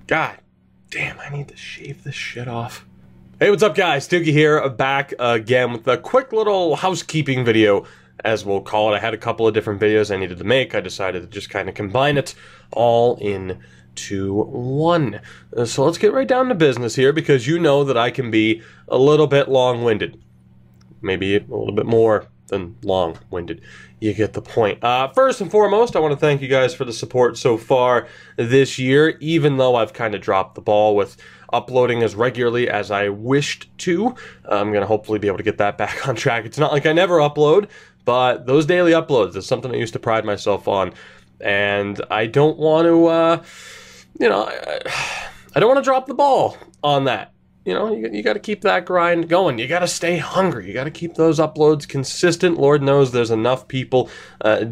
God damn, I need to shave this shit off. Hey, what's up, guys? Doogie here, back again with a quick little housekeeping video, as we'll call it. I had a couple of different videos I needed to make. I decided to just kind of combine it all into one. So let's get right down to business here, because you know that I can be a little bit long-winded. Maybe a little bit more than long-winded. You get the point. First and foremost, I want to thank you guys for the support so far this year, even though I've kind of dropped the ball with uploading as regularly as I wished to. I'm going to hopefully be able to get that back on track. It's not like I never upload, but those daily uploads is something I used to pride myself on, and I don't want to, you know, I don't want to drop the ball on that. You know, you got to keep that grind going. You got to stay hungry. You got to keep those uploads consistent. Lord knows there's enough people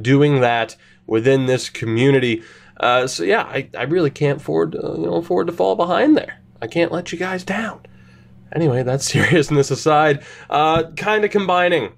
doing that within this community. So yeah, I really can't afford to fall behind there. I can't let you guys down. Anyway, that seriousness aside, kind of combining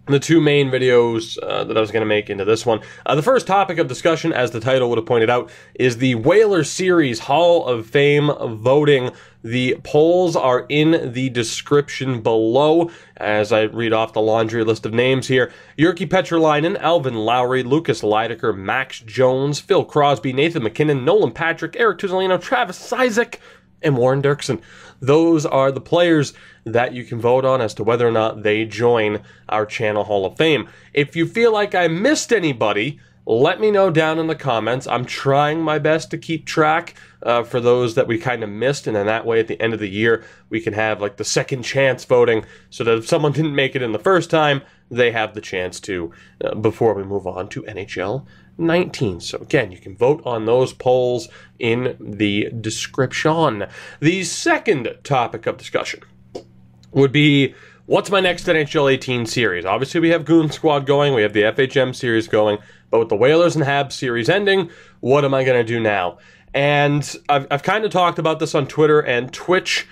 the two main videos that I was going to make into this one. The first topic of discussion, as the title would have pointed out, is the Whaler Series Hall of Fame voting. The polls are in the description below as I read off the laundry list of names here. Jyrki Petrolainen, Alvin Lowry, Lucas Lydecker, Max Jones, Phil Crosby, Nathan McKinnon, Nolan Patrick, Eric Tuzolino, Travis Isaac, and Warren Dirksen. Those are the players that you can vote on as to whether or not they join our channel Hall of Fame. If you feel like I missed anybody, let me know down in the comments. I'm trying my best to keep track for those that we kind of missed, and then that way at the end of the year we can have like the second chance voting, so that if someone didn't make it in the first time, they have the chance to before we move on to NHL 19. So again, you can vote on those polls in the description. The second topic of discussion would be, what's my next NHL 18 series? Obviously, we have Goon Squad going, we have the FHM series going, but with the Whalers and Habs series ending, what am I going to do now? And I've kind of talked about this on Twitter and Twitch.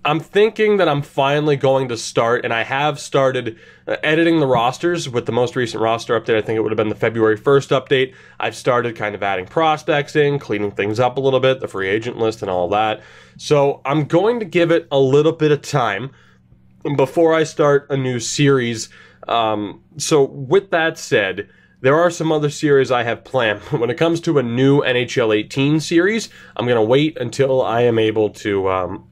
I'm thinking that I'm finally going to start, and I have started editing the rosters with the most recent roster update. I think it would have been the February 1st update. I've started kind of adding prospects in, cleaning things up a little bit, the free agent list and all that. So I'm going to give it a little bit of time before I start a new series. So with that said, there are some other series I have planned. When it comes to a new NHL 18 series, I'm going to wait until I am able to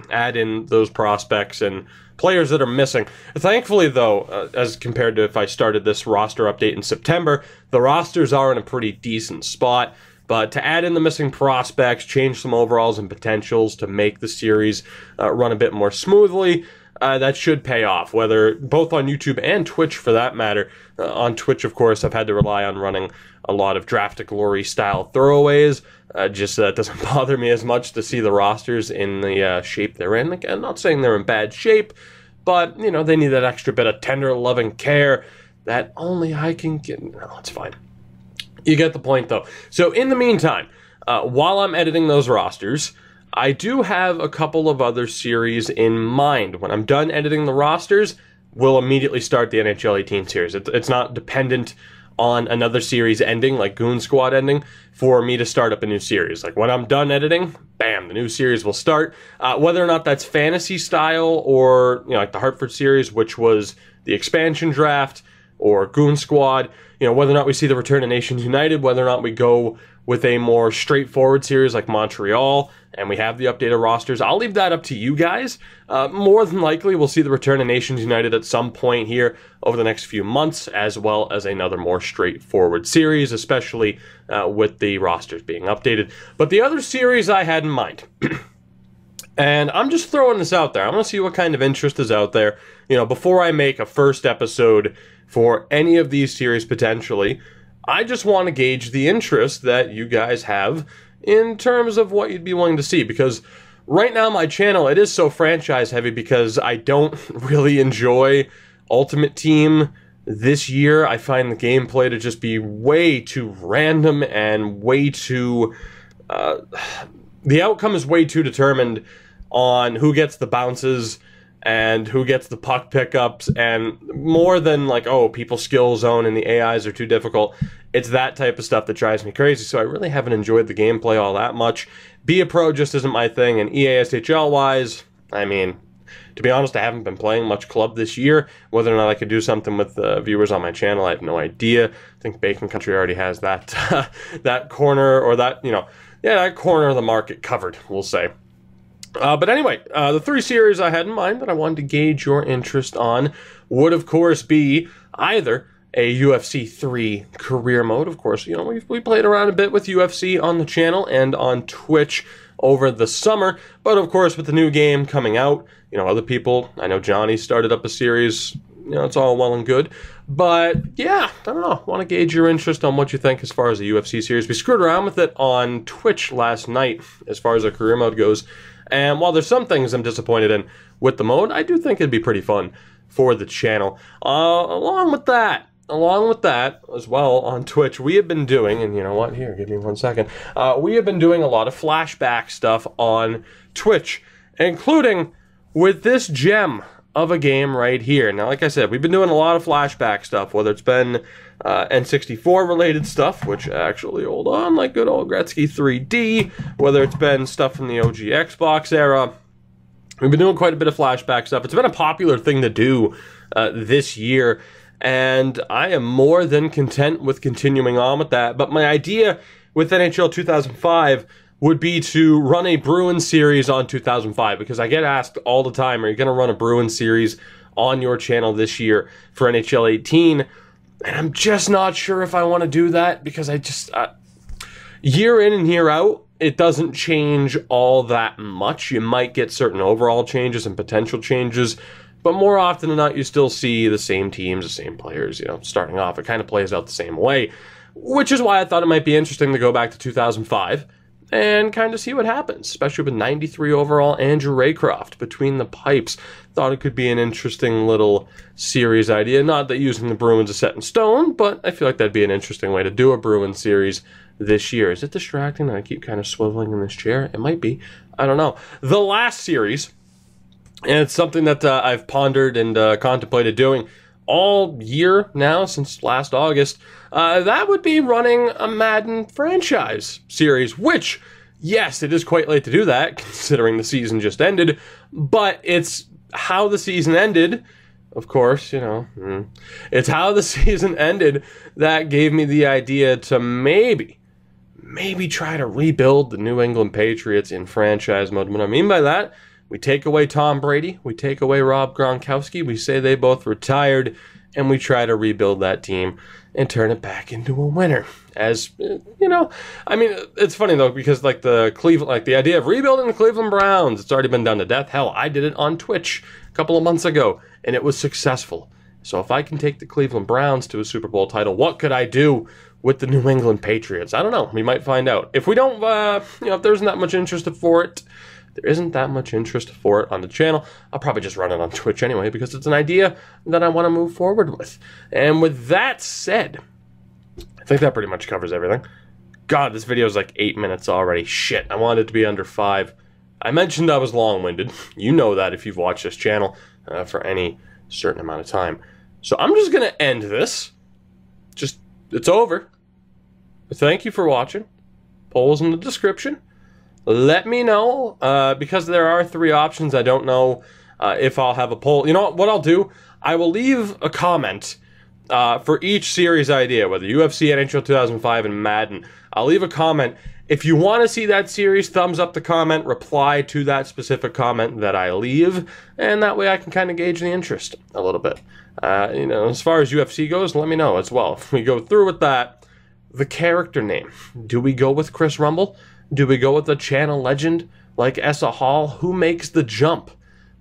add in those prospects and players that are missing. Thankfully, though, as compared to if I started this roster update in September, the rosters are in a pretty decent spot. But to add in the missing prospects, change some overalls and potentials to make the series run a bit more smoothly, that should pay off, whether both on YouTube and Twitch for that matter. On Twitch, of course, I've had to rely on running a lot of Draft to Glory style throwaways, just so that doesn't bother me as much to see the rosters in the shape they're in. Like, I'm not saying they're in bad shape, but, you know, they need that extra bit of tender, loving care that only I can get. No, it's fine. You get the point, though. So in the meantime, while I'm editing those rosters, I do have a couple of other series in mind. When I'm done editing the rosters, we'll immediately start the NHL 18 series. It's not dependent on another series ending, like Goon Squad ending, for me to start up a new series. Like, when I'm done editing, bam, the new series will start. Whether or not that's fantasy style or, you know, like the Hartford series, which was the expansion draft, or Goon Squad, you know, whether or not we see the return of Nations United, whether or not we go with a more straightforward series like Montreal, and we have the updated rosters, I'll leave that up to you guys. More than likely, we'll see the return of Nations United at some point here over the next few months, as well as another more straightforward series, especially with the rosters being updated. But the other series I had in mind, and I'm just throwing this out there, I want to see what kind of interest is out there, you know, before I make a first episode for any of these series potentially. I just want to gauge the interest that you guys have in terms of what you'd be willing to see, because right now my channel, it is so franchise heavy because I don't really enjoy Ultimate Team this year. I find the gameplay to just be way too random and way too the outcome is way too determined on who gets the bounces and who gets the puck pickups, and more than like, oh, people skill zone and the AIs are too difficult, it's that type of stuff that drives me crazy. So I really haven't enjoyed the gameplay all that much. Be a Pro just isn't my thing, and EA SHL wise, I mean, to be honest, I haven't been playing much club this year. Whether or not I could do something with viewers on my channel, I have no idea. I think Bacon Country already has that that corner, or that, you know, yeah, that corner of the market covered, we'll say. But anyway, the 3 series I had in mind that I wanted to gauge your interest on would, of course, be either a UFC 3 career mode. Of course, you know, we played around a bit with UFC on the channel and on Twitch over the summer, but of course, with the new game coming out, you know, other people, I know Johnny started up a series, you know, it's all well and good, but yeah, I don't know, I want to gauge your interest on what you think as far as the UFC series. We screwed around with it on Twitch last night as far as the career mode goes, and while there's some things I'm disappointed in with the mode, I do think it'd be pretty fun for the channel. Along with that as well, on Twitch, we have been doing, and you know what, here, give me 1 second, we have been doing a lot of flashback stuff on Twitch, including with this gem of a game right here. Now, like I said, we've been doing a lot of flashback stuff, whether it's been N64 related stuff, which actually, hold on, like good old Gretzky 3D, whether it's been stuff from the OG Xbox era. We've been doing quite a bit of flashback stuff. It's been a popular thing to do this year, and I am more than content with continuing on with that. But my idea with NHL 2005 would be to run a Bruins series on 2005, because I get asked all the time, are you going to run a Bruins series on your channel this year for NHL 18? And I'm just not sure if I want to do that, because I just, year in and year out, it doesn't change all that much. You might get certain overall changes and potential changes, but more often than not, you still see the same teams, the same players, you know, starting off. It kind of plays out the same way, which is why I thought it might be interesting to go back to 2005 and kind of see what happens, especially with 93 overall Andrew Raycroft between the pipes. Thought it could be an interesting little series idea. Not that using the Bruins is set in stone, but I feel like that'd be an interesting way to do a Bruins series this year. Is it distracting that I keep kind of swiveling in this chair? It might be. I don't know. The last series, and it's something that I've pondered and contemplated doing all year now, since last August, that would be running a Madden franchise series, which, yes, it is quite late to do that, considering the season just ended, but it's how the season ended, of course, you know, it's how the season ended that gave me the idea to maybe try to rebuild the New England Patriots in franchise mode. What I mean by that, we take away Tom Brady, we take away Rob Gronkowski, we say they both retired, and we try to rebuild that team and turn it back into a winner. As, you know, I mean, it's funny though, because like the idea of rebuilding the Cleveland Browns, it's already been done to death. Hell, I did it on Twitch a couple of months ago, and it was successful. So if I can take the Cleveland Browns to a Super Bowl title, what could I do with the New England Patriots? I don't know. We might find out. If we don't, you know, if there isn't that much interest for it, on the channel, I'll probably just run it on Twitch anyway, because it's an idea that I want to move forward with. And with that said, I think that pretty much covers everything. God, this video is like 8 minutes already. Shit, I wanted it to be under 5. I mentioned I was long-winded. You know that if you've watched this channel for any certain amount of time. So I'm just going to end this. It's over. Thank you for watching. Polls in the description. Let me know, because there are 3 options. I don't know if I'll have a poll. You know what I'll do? I will leave a comment for each series idea, whether UFC, NHL 2005, and Madden. I'll leave a comment. If you want to see that series, thumbs up the comment, reply to that specific comment that I leave, and that way I can kind of gauge the interest a little bit. You know, as far as UFC goes, let me know as well. If we go through with that, the character name. Do we go with Chris Rumble? Do we go with a channel legend like Essa Hall? Who makes the jump?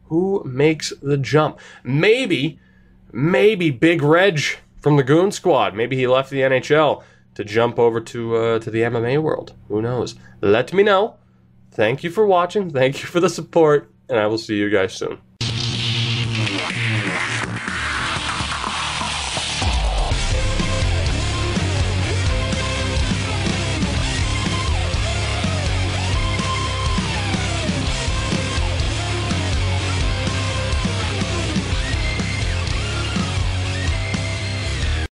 Who makes the jump? Maybe Big Reg from the Goon Squad. Maybe he left the NHL to jump over to the MMA world. Who knows? Let me know. Thank you for watching. Thank you for the support, and I will see you guys soon.